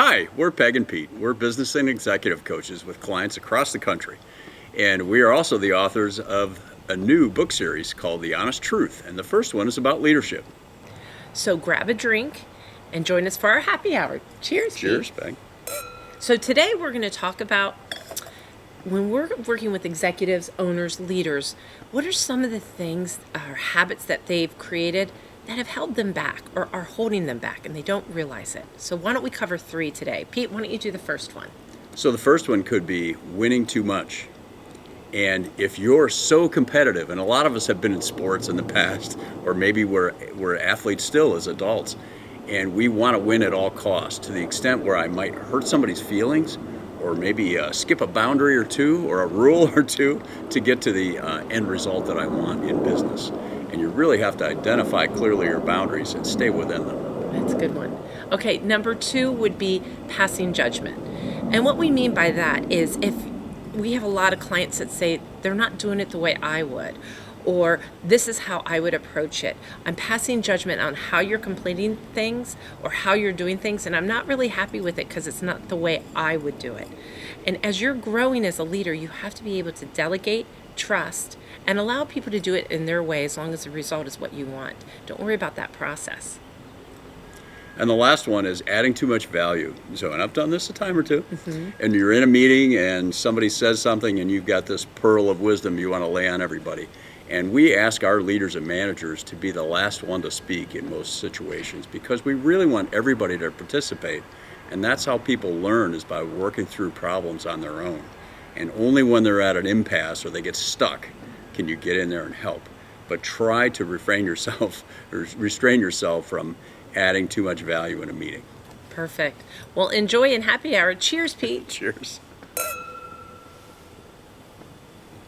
Hi, we're Peg and Pete. We're business and executive coaches with clients across the country. And we are also the authors of a new book series called The Honest Truth. And the first one is about leadership. So grab a drink and join us for our happy hour. Cheers, Cheers, Pete. Peg. So today we're going to talk about when we're working with executives, owners, leaders, what are some of the things or habits that they've created that have held them back or are holding them back and they don't realize it. So why don't we cover 3 today? Pete, why don't you do the first one? So the first one could be winning too much. And if you're so competitive, and a lot of us have been in sports in the past, or maybe we're athletes still as adults, and we want to win at all costs to the extent where I might hurt somebody's feelings, or maybe skip a boundary or two, or a rule or two to get to the end result that I want in business. And you really have to identify clearly your boundaries and stay within them. That's a good one. Okay, number 2 would be passing judgment. And what we mean by that is if we have a lot of clients that say they're not doing it the way I would, or this is how I would approach it. I'm passing judgment on how you're completing things or how you're doing things, and I'm not really happy with it because it's not the way I would do it. And as you're growing as a leader, you have to be able to delegate, trust, and allow people to do it in their way as long as the result is what you want. Don't worry about that process. And the last one is adding too much value. So, and I've done this a time or two, and you're in a meeting and somebody says something and you've got this pearl of wisdom you want to lay on everybody. And we ask our leaders and managers to be the last one to speak in most situations because we really want everybody to participate. And that's how people learn, is by working through problems on their own. And only when they're at an impasse or they get stuck can you get in there and help. But try to restrain yourself from adding too much value in a meeting. Perfect. Well, enjoy and happy hour. Cheers, Pete. Cheers.